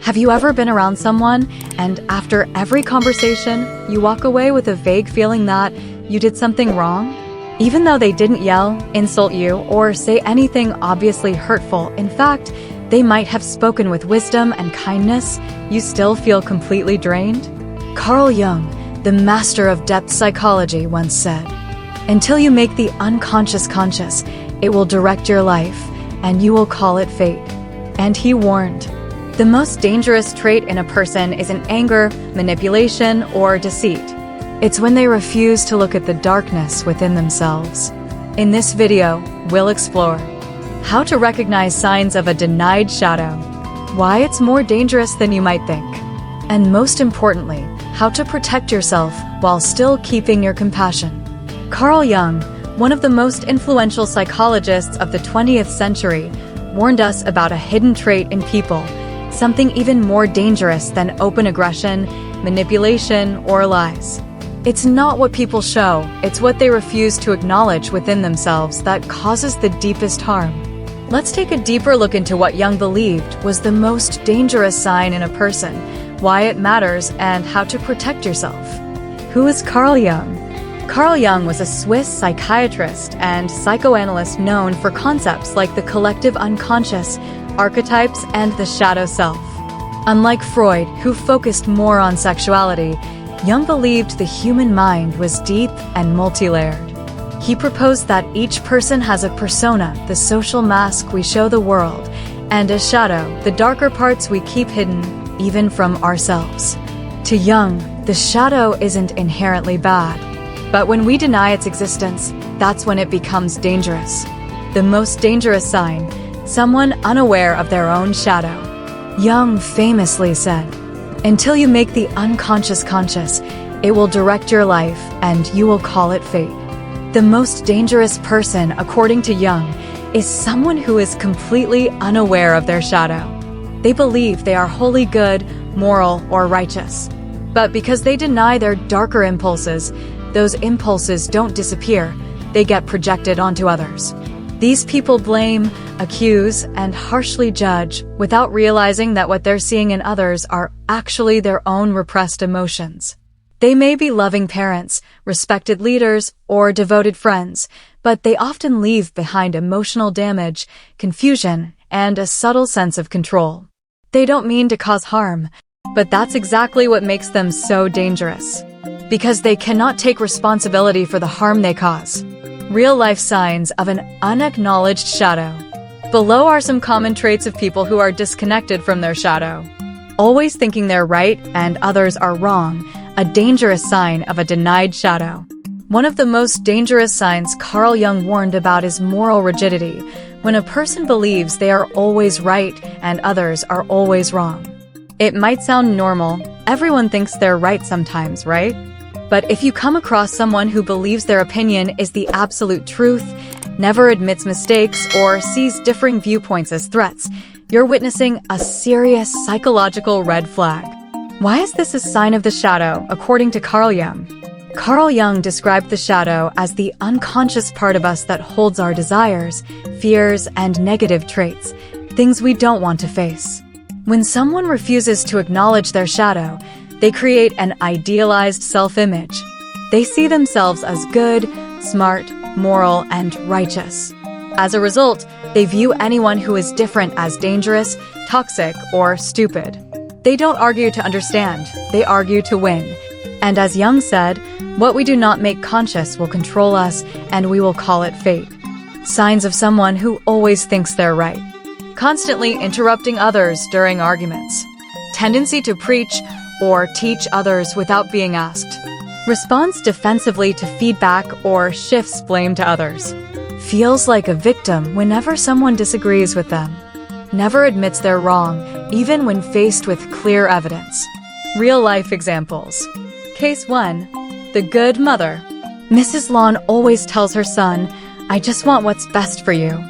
Have you ever been around someone and after every conversation, you walk away with a vague feeling that you did something wrong? Even though they didn't yell, insult you, or say anything obviously hurtful, in fact, they might have spoken with wisdom and kindness, you still feel completely drained? Carl Jung, the master of depth psychology, once said, "Until you make the unconscious conscious, it will direct your life, and you will call it fate." And he warned, the most dangerous trait in a person isn't anger, manipulation, or deceit. It's when they refuse to look at the darkness within themselves. In this video, we'll explore how to recognize signs of a denied shadow, why it's more dangerous than you might think, and most importantly, how to protect yourself while still keeping your compassion. Carl Jung, one of the most influential psychologists of the 20th century, warned us about a hidden trait in people, something even more dangerous than open aggression, manipulation, or lies. It's not what people show, it's what they refuse to acknowledge within themselves that causes the deepest harm. Let's take a deeper look into what Jung believed was the most dangerous sign in a person, why it matters, and how to protect yourself. Who is Carl Jung? Carl Jung was a Swiss psychiatrist and psychoanalyst known for concepts like the collective unconscious, archetypes, and the shadow self. Unlike Freud, who focused more on sexuality, Jung believed the human mind was deep and multi-layered. He proposed that each person has a persona, the social mask we show the world, and a shadow, the darker parts we keep hidden, even from ourselves. To Jung, the shadow isn't inherently bad. But when we deny its existence, that's when it becomes dangerous. The most dangerous sign, someone unaware of their own shadow. Jung famously said, "Until you make the unconscious conscious, it will direct your life and you will call it fate." The most dangerous person, according to Jung, is someone who is completely unaware of their shadow. They believe they are wholly good, moral, or righteous. But because they deny their darker impulses, those impulses don't disappear, they get projected onto others. These people blame, accuse, and harshly judge without realizing that what they're seeing in others are actually their own repressed emotions. They may be loving parents, respected leaders, or devoted friends, but they often leave behind emotional damage, confusion, and a subtle sense of control. They don't mean to cause harm, but that's exactly what makes them so dangerous. Because they cannot take responsibility for the harm they cause. Real-life signs of an unacknowledged shadow. Below are some common traits of people who are disconnected from their shadow. Always thinking they're right and others are wrong, a dangerous sign of a denied shadow. One of the most dangerous signs Carl Jung warned about is moral rigidity, when a person believes they are always right and others are always wrong. It might sound normal, everyone thinks they're right sometimes, right? But if you come across someone who believes their opinion is the absolute truth, never admits mistakes, or sees differing viewpoints as threats, you're witnessing a serious psychological red flag. Why is this a sign of the shadow, according to Carl Jung? Carl Jung described the shadow as the unconscious part of us that holds our desires, fears, and negative traits, things we don't want to face. When someone refuses to acknowledge their shadow, they create an idealized self-image. They see themselves as good, smart, moral, and righteous. As a result, they view anyone who is different as dangerous, toxic, or stupid. They don't argue to understand, they argue to win. And as Jung said, what we do not make conscious will control us, and we will call it fate. Signs of someone who always thinks they're right. Constantly interrupting others during arguments. Tendency to preach or teach others without being asked. Responds defensively to feedback or shifts blame to others. Feels like a victim whenever someone disagrees with them. Never admits they're wrong, even when faced with clear evidence. Real-life examples. Case 1. The good mother. Mrs. Lawn always tells her son, "I just want what's best for you."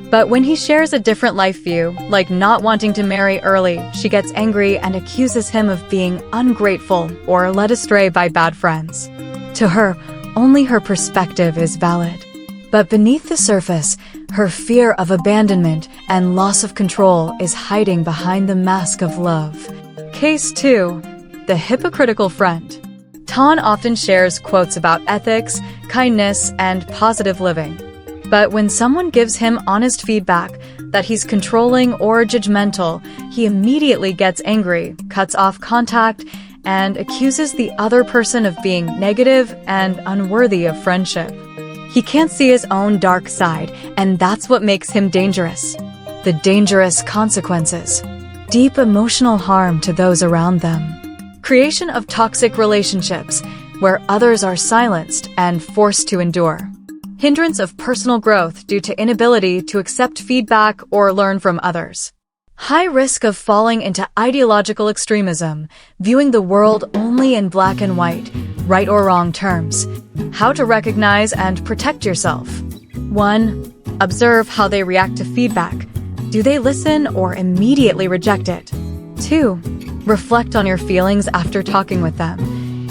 But when he shares a different life view, like not wanting to marry early, she gets angry and accuses him of being ungrateful or led astray by bad friends. To her, only her perspective is valid. But beneath the surface, Her fear of abandonment and loss of control is hiding behind the mask of love. Case 2. The hypocritical friend. Tan often shares quotes about ethics, kindness, and positive living. But when someone gives him honest feedback that he's controlling or judgmental, he immediately gets angry, cuts off contact, and accuses the other person of being negative and unworthy of friendship. He can't see his own dark side, and that's what makes him dangerous. The dangerous consequences. Deep emotional harm to those around them. Creation of toxic relationships, where others are silenced and forced to endure. Hindrance of personal growth due to inability to accept feedback or learn from others. High risk of falling into ideological extremism, viewing the world only in black and white, right or wrong terms. How to recognize and protect yourself. 1. Observe how they react to feedback. Do they listen or immediately reject it? 2. Reflect on your feelings after talking with them.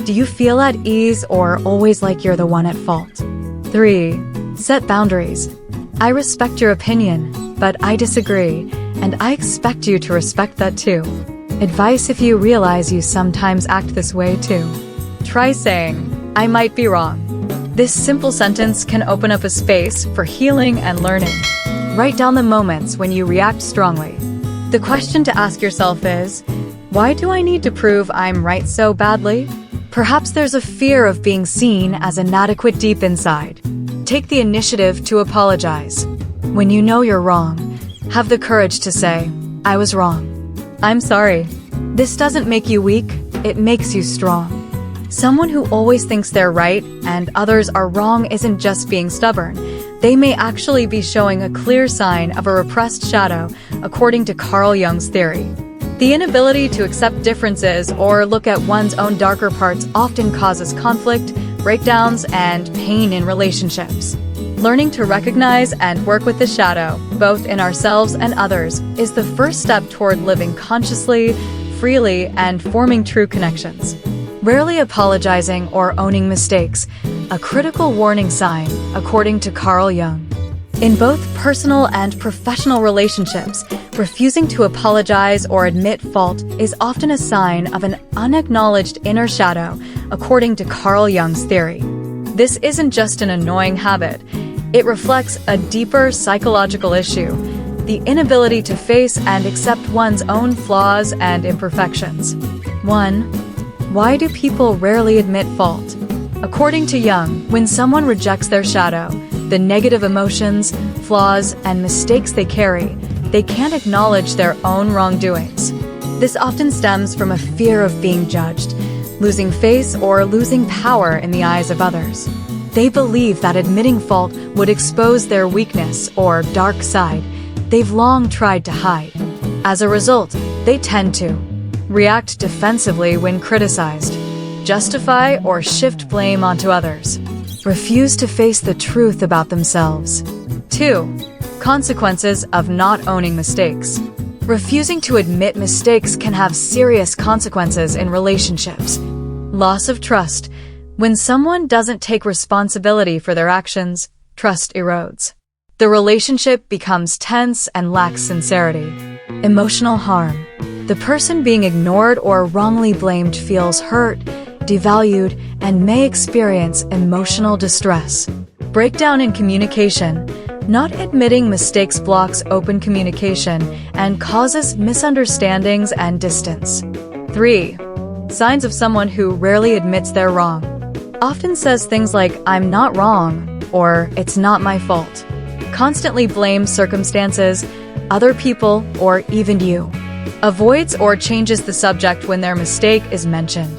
Do you feel at ease or always like you're the one at fault? 3. Set boundaries. I respect your opinion, but I disagree, and I expect you to respect that too. Advice if you realize you sometimes act this way too. Try saying, I might be wrong. This simple sentence can open up a space for healing and learning. Write down the moments when you react strongly. The question to ask yourself is, why do I need to prove I'm right so badly? Perhaps there's a fear of being seen as inadequate deep inside. Take the initiative to apologize. When you know you're wrong, have the courage to say, I was wrong. I'm sorry. This doesn't make you weak, it makes you strong. Someone who always thinks they're right and others are wrong isn't just being stubborn. They may actually be showing a clear sign of a repressed shadow, according to Carl Jung's theory. The inability to accept differences or look at one's own darker parts often causes conflict, breakdowns, and pain in relationships. Learning to recognize and work with the shadow, both in ourselves and others, is the first step toward living consciously, freely, and forming true connections. Rarely apologizing or owning mistakes, a critical warning sign, according to Carl Jung. In both personal and professional relationships, refusing to apologize or admit fault is often a sign of an unacknowledged inner shadow, according to Carl Jung's theory. This isn't just an annoying habit. It reflects a deeper psychological issue, the inability to face and accept one's own flaws and imperfections. 1. Why do people rarely admit fault? According to Jung, when someone rejects their shadow, the negative emotions, flaws, and mistakes they carry, they can't acknowledge their own wrongdoings. This often stems from a fear of being judged, losing face, or losing power in the eyes of others. They believe that admitting fault would expose their weakness or dark side they've long tried to hide. As a result, they tend to react defensively when criticized, justify or shift blame onto others, refuse to face the truth about themselves. 2. Consequences of not owning mistakes. Refusing to admit mistakes can have serious consequences in relationships. Loss of trust. When someone doesn't take responsibility for their actions, trust erodes. The relationship becomes tense and lacks sincerity. Emotional harm. The person being ignored or wrongly blamed feels hurt, devalued, and may experience emotional distress. Breakdown in communication. Not admitting mistakes blocks open communication and causes misunderstandings and distance. 3. Signs of someone who rarely admits they're wrong. Often says things like, I'm not wrong, or it's not my fault. Constantly blames circumstances, other people, or even you. Avoids or changes the subject when their mistake is mentioned.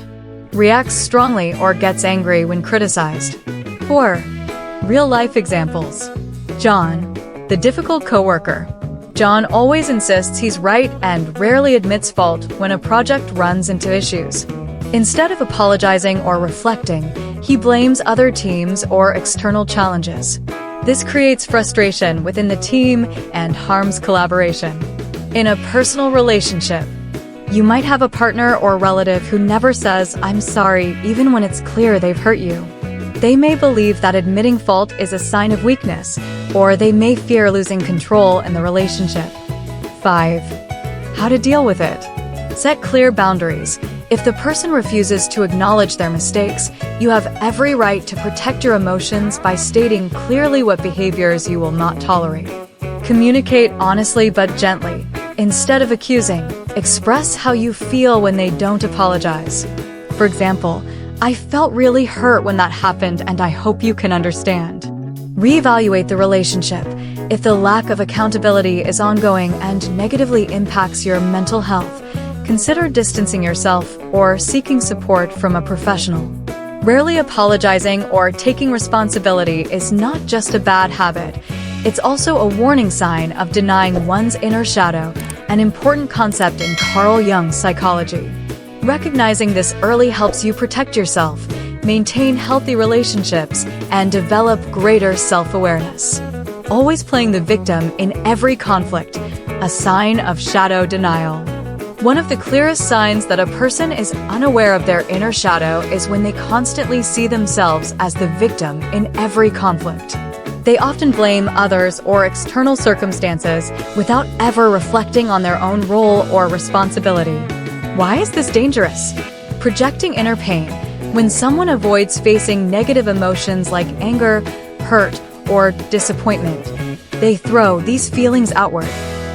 Reacts strongly or gets angry when criticized. 4. Real-life examples. John, the difficult coworker. John always insists he's right and rarely admits fault when a project runs into issues. Instead of apologizing or reflecting, he blames other teams or external challenges. This creates frustration within the team and harms collaboration. In a personal relationship, you might have a partner or relative who never says, I'm sorry, even when it's clear they've hurt you. They may believe that admitting fault is a sign of weakness, or they may fear losing control in the relationship. 5. How to deal with it. Set clear boundaries. If the person refuses to acknowledge their mistakes, you have every right to protect your emotions by stating clearly what behaviors you will not tolerate. Communicate honestly but gently. Instead of accusing, express how you feel when they don't apologize. For example, "I felt really hurt when that happened and I hope you can understand." Reevaluate the relationship. If the lack of accountability is ongoing and negatively impacts your mental health, consider distancing yourself or seeking support from a professional. Rarely apologizing or taking responsibility is not just a bad habit. It's also a warning sign of denying one's inner shadow, an important concept in Carl Jung's psychology. Recognizing this early helps you protect yourself, maintain healthy relationships, and develop greater self-awareness. Always playing the victim in every conflict, a sign of shadow denial. One of the clearest signs that a person is unaware of their inner shadow is when they constantly see themselves as the victim in every conflict. They often blame others or external circumstances without ever reflecting on their own role or responsibility. Why is this dangerous? Projecting inner pain. When someone avoids facing negative emotions like anger, hurt, or disappointment, they throw these feelings outward,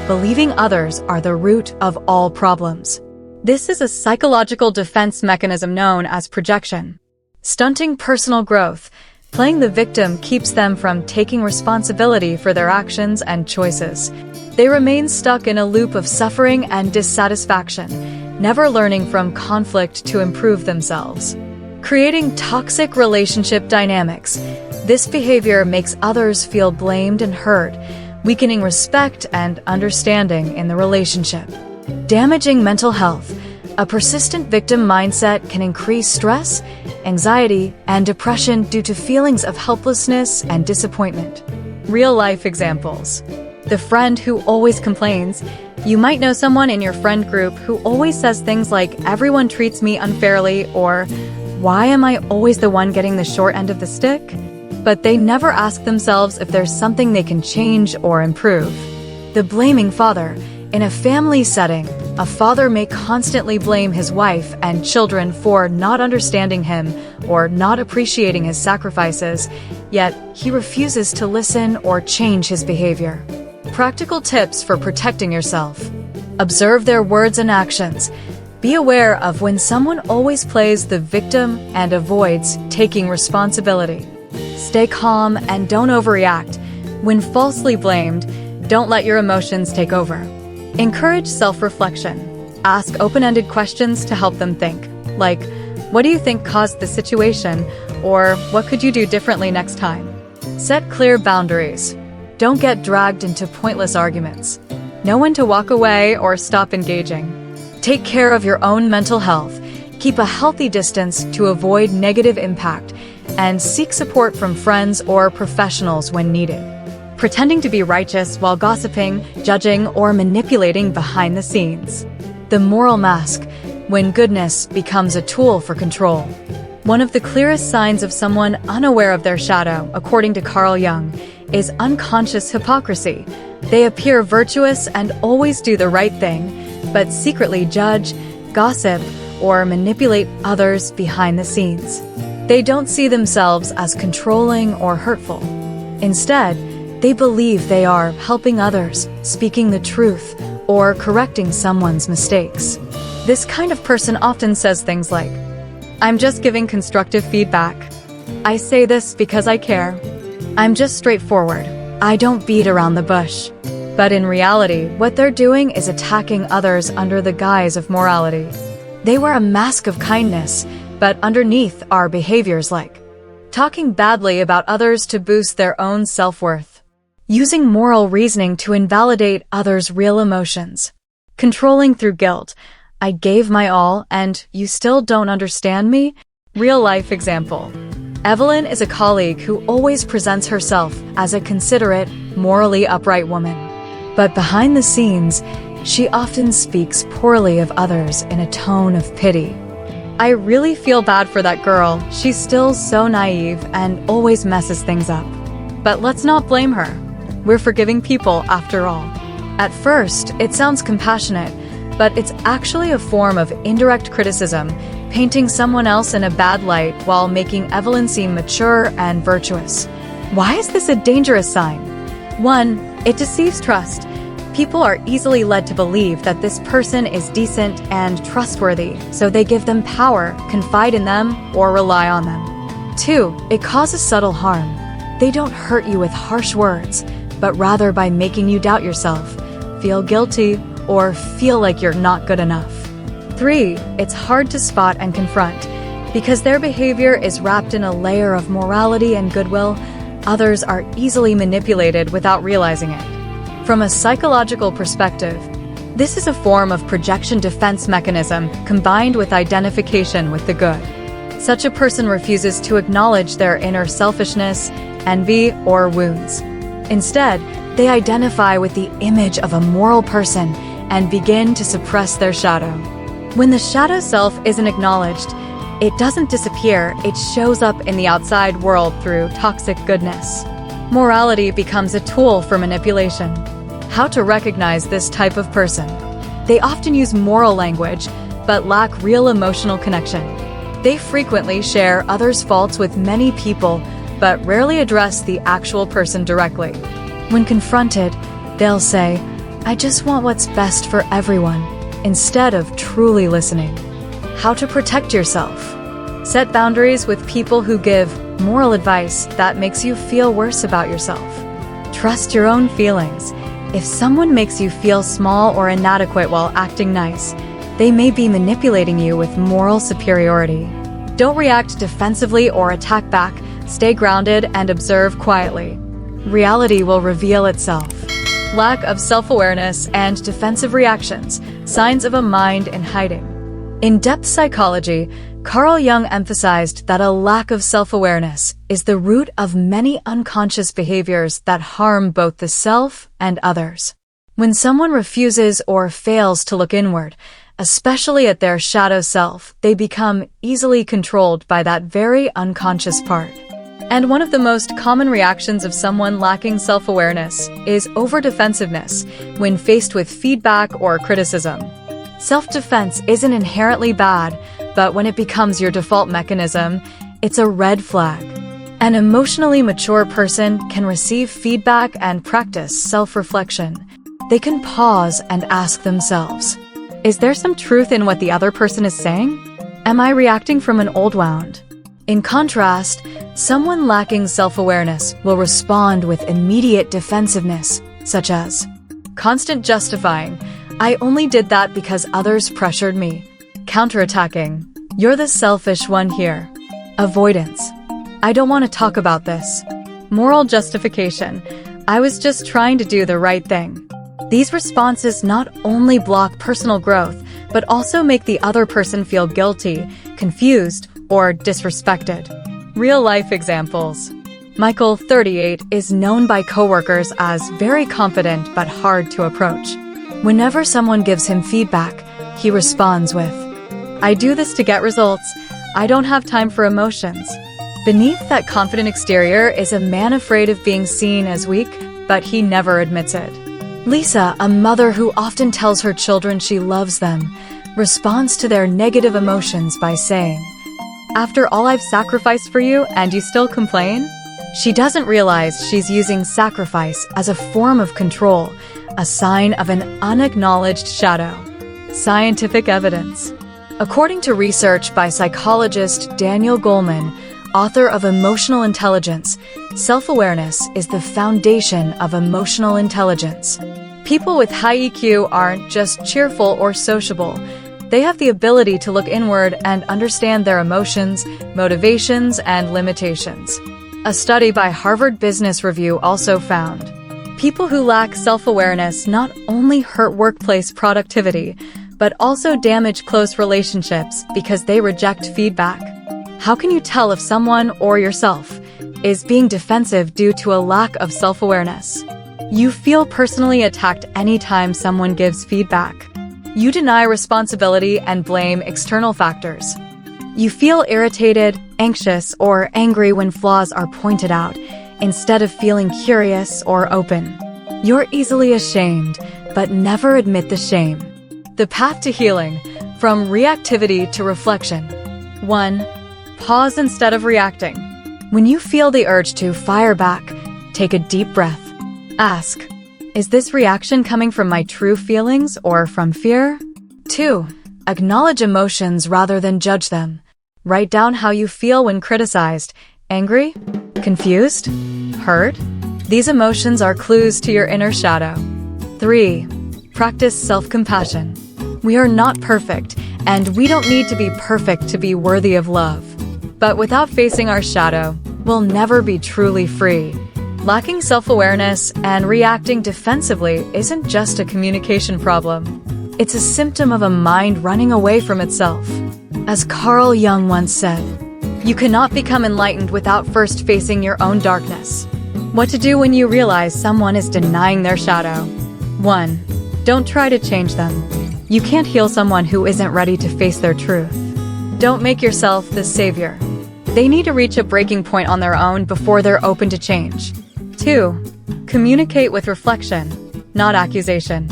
believing others are the root of all problems. This is a psychological defense mechanism known as projection. Stunting personal growth. Playing the victim keeps them from taking responsibility for their actions and choices. They remain stuck in a loop of suffering and dissatisfaction, never learning from conflict to improve themselves. Creating toxic relationship dynamics. This behavior makes others feel blamed and hurt, weakening respect and understanding in the relationship. Damaging mental health. A persistent victim mindset can increase stress, anxiety, and depression due to feelings of helplessness and disappointment. Real-life examples. The friend who always complains. You might know someone in your friend group who always says things like, "Everyone treats me unfairly," or "Why am I always the one getting the short end of the stick?" But they never ask themselves if there's something they can change or improve. The blaming father. In a family setting, a father may constantly blame his wife and children for not understanding him or not appreciating his sacrifices, yet he refuses to listen or change his behavior. Practical tips for protecting yourself. Observe their words and actions. Be aware of when someone always plays the victim and avoids taking responsibility. Stay calm and don't overreact. When falsely blamed, don't let your emotions take over. Encourage self-reflection. Ask open-ended questions to help them think, like, "What do you think caused the situation?" or "What could you do differently next time?" Set clear boundaries. Don't get dragged into pointless arguments. Know when to walk away or stop engaging. Take care of your own mental health. Keep a healthy distance to avoid negative impact, and seek support from friends or professionals when needed. Pretending to be righteous while gossiping, judging, or manipulating behind the scenes. The moral mask, when goodness becomes a tool for control. One of the clearest signs of someone unaware of their shadow, according to Carl Jung, is unconscious hypocrisy. They appear virtuous and always do the right thing, but secretly judge, gossip, or manipulate others behind the scenes. They don't see themselves as controlling or hurtful. Instead, they believe they are helping others, speaking the truth, or correcting someone's mistakes. This kind of person often says things like, "I'm just giving constructive feedback. I say this because I care. I'm just straightforward. I don't beat around the bush." But in reality, what they're doing is attacking others under the guise of morality. They wear a mask of kindness, but underneath are behaviors like talking badly about others to boost their own self-worth, using moral reasoning to invalidate others' real emotions, controlling through guilt. "I gave my all and you still don't understand me?" Real-life example. Evelyn is a colleague who always presents herself as a considerate, morally upright woman. But behind the scenes, she often speaks poorly of others in a tone of pity. "I really feel bad for that girl. She's still so naive and always messes things up." But let's not blame her. We're forgiving people after all. At first, it sounds compassionate, but it's actually a form of indirect criticism, painting someone else in a bad light while making Evelyn seem mature and virtuous. Why is this a dangerous sign? 1. It deceives trust. People are easily led to believe that this person is decent and trustworthy, so they give them power, confide in them, or rely on them. 2. It causes subtle harm. They don't hurt you with harsh words, but rather by making you doubt yourself, feel guilty, or feel like you're not good enough. 3. It's hard to spot and confront. Because their behavior is wrapped in a layer of morality and goodwill, others are easily manipulated without realizing it. From a psychological perspective, this is a form of projection defense mechanism combined with identification with the good. Such a person refuses to acknowledge their inner selfishness, envy, or wounds. Instead, they identify with the image of a moral person and begin to suppress their shadow. When the shadow self isn't acknowledged, it doesn't disappear, it shows up in the outside world through toxic goodness. Morality becomes a tool for manipulation. How to recognize this type of person? They often use moral language, but lack real emotional connection. They frequently share others' faults with many people, but rarely address the actual person directly. When confronted, they'll say, "I just want what's best for everyone," instead of truly listening. How to protect yourself? Set boundaries with people who give moral advice that makes you feel worse about yourself. Trust your own feelings. If someone makes you feel small or inadequate while acting nice, they may be manipulating you with moral superiority. Don't react defensively or attack back. Stay grounded and observe quietly. Reality will reveal itself. Lack of self-awareness and defensive reactions, signs of a mind in hiding. In depth psychology, Carl Jung emphasized that a lack of self-awareness is the root of many unconscious behaviors that harm both the self and others. When someone refuses or fails to look inward, especially at their shadow self, they become easily controlled by that very unconscious part. And one of the most common reactions of someone lacking self-awareness is over-defensiveness when faced with feedback or criticism. Self-defense isn't inherently bad, but when it becomes your default mechanism, it's a red flag. An emotionally mature person can receive feedback and practice self-reflection. They can pause and ask themselves, is there some truth in what the other person is saying? Am I reacting from an old wound? In contrast, someone lacking self-awareness will respond with immediate defensiveness, such as, constant justifying, I only did that because others pressured me. Counterattacking, you're the selfish one here. Avoidance, I don't want to talk about this. Moral justification, I was just trying to do the right thing. These responses not only block personal growth, but also make the other person feel guilty, confused, or disrespected. Real-life examples. Michael, 38, is known by coworkers as very confident but hard to approach. Whenever someone gives him feedback, he responds with, I do this to get results. I don't have time for emotions. Beneath that confident exterior is a man afraid of being seen as weak, but he never admits it. Lisa, a mother who often tells her children she loves them, responds to their negative emotions by saying, after all I've sacrificed for you and you still complain? She doesn't realize she's using sacrifice as a form of control, a sign of an unacknowledged shadow. Scientific evidence. According to research by psychologist Daniel Goleman, author of Emotional Intelligence, self-awareness is the foundation of emotional intelligence. People with high EQ aren't just cheerful or sociable. They have the ability to look inward and understand their emotions, motivations, and limitations. A study by Harvard Business Review also found people who lack self-awareness not only hurt workplace productivity, but also damage close relationships because they reject feedback. How can you tell if someone or yourself is being defensive due to a lack of self-awareness? You feel personally attacked anytime someone gives feedback. You deny responsibility and blame external factors. You feel irritated, anxious, or angry when flaws are pointed out, instead of feeling curious or open. You're easily ashamed, but never admit the shame. The path to healing, from reactivity to reflection. 1. Pause instead of reacting. When you feel the urge to fire back, take a deep breath. Ask, is this reaction coming from my true feelings or from fear? 2. Acknowledge emotions rather than judge them. Write down how you feel when criticized. Angry? Confused? Hurt? These emotions are clues to your inner shadow. 3. Practice self-compassion. We are not perfect, and we don't need to be perfect to be worthy of love. But without facing our shadow, we'll never be truly free. Lacking self-awareness and reacting defensively isn't just a communication problem. It's a symptom of a mind running away from itself. As Carl Jung once said, you cannot become enlightened without first facing your own darkness. What to do when you realize someone is denying their shadow? 1. Don't try to change them. You can't heal someone who isn't ready to face their truth. Don't make yourself the savior. They need to reach a breaking point on their own before they're open to change. 2. Communicate with reflection, not accusation.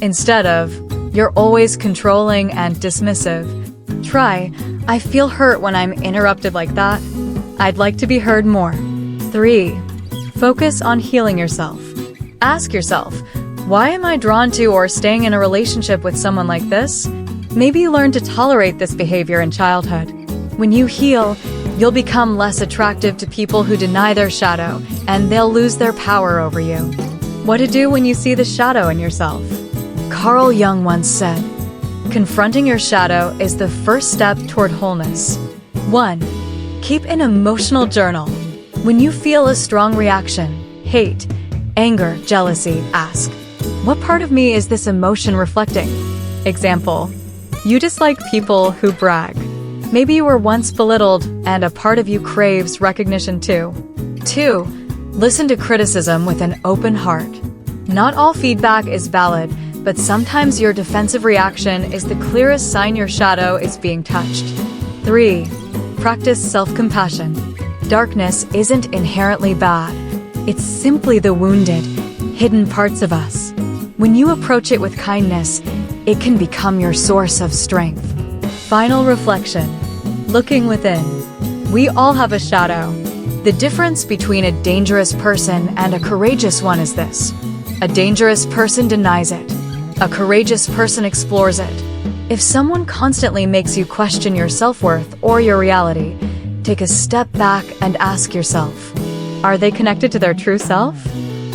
Instead of, you're always controlling and dismissive, try, I feel hurt when I'm interrupted like that. I'd like to be heard more. 3. Focus on healing yourself. Ask yourself, why am I drawn to or staying in a relationship with someone like this? Maybe you learned to tolerate this behavior in childhood. When you heal, you'll become less attractive to people who deny their shadow, and they'll lose their power over you. What to do when you see the shadow in yourself? Carl Jung once said, confronting your shadow is the first step toward wholeness. 1. Keep an emotional journal. When you feel a strong reaction, hate, anger, jealousy, ask, what part of me is this emotion reflecting? Example, you dislike people who brag. Maybe you were once belittled and a part of you craves recognition too. 2. Listen to criticism with an open heart. Not all feedback is valid, but sometimes your defensive reaction is the clearest sign your shadow is being touched. 3. Practice self-compassion. Darkness isn't inherently bad. It's simply the wounded, hidden parts of us. When you approach it with kindness, it can become your source of strength. Final reflection. Looking within. We all have a shadow. The difference between a dangerous person and a courageous one is this. A dangerous person denies it. A courageous person explores it. If someone constantly makes you question your self-worth or your reality, take a step back and ask yourself, are they connected to their true self?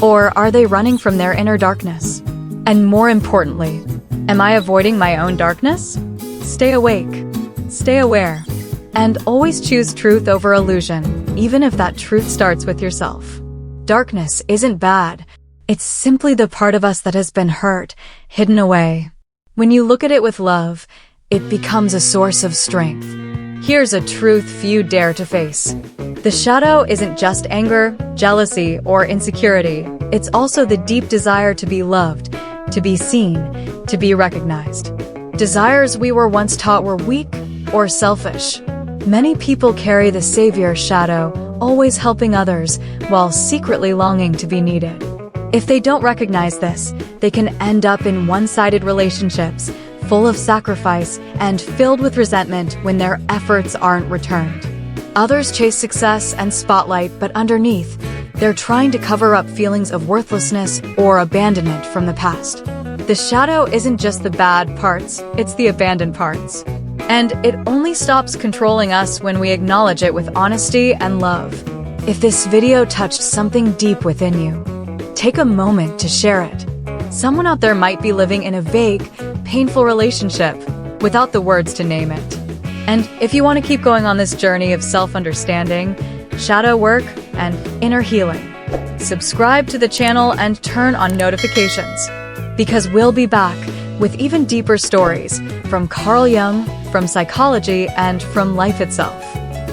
Or are they running from their inner darkness? And more importantly, am I avoiding my own darkness? Stay awake, stay aware, and always choose truth over illusion, even if that truth starts with yourself. Darkness isn't bad. It's simply the part of us that has been hurt, hidden away. When you look at it with love, it becomes a source of strength. Here's a truth few dare to face. The shadow isn't just anger, jealousy, or insecurity. It's also the deep desire to be loved, to be seen, to be recognized. Desires we were once taught were weak or selfish. Many people carry the savior shadow, always helping others, while secretly longing to be needed. If they don't recognize this, they can end up in one-sided relationships, full of sacrifice and filled with resentment when their efforts aren't returned. Others chase success and spotlight, but underneath, they're trying to cover up feelings of worthlessness or abandonment from the past. The shadow isn't just the bad parts, it's the abandoned parts. And it only stops controlling us when we acknowledge it with honesty and love. If this video touched something deep within you, take a moment to share it. Someone out there might be living in a vague, painful relationship without the words to name it. And if you want to keep going on this journey of self-understanding, shadow work, and inner healing, subscribe to the channel and turn on notifications, because we'll be back with even deeper stories from Carl Jung, from psychology, and from life itself.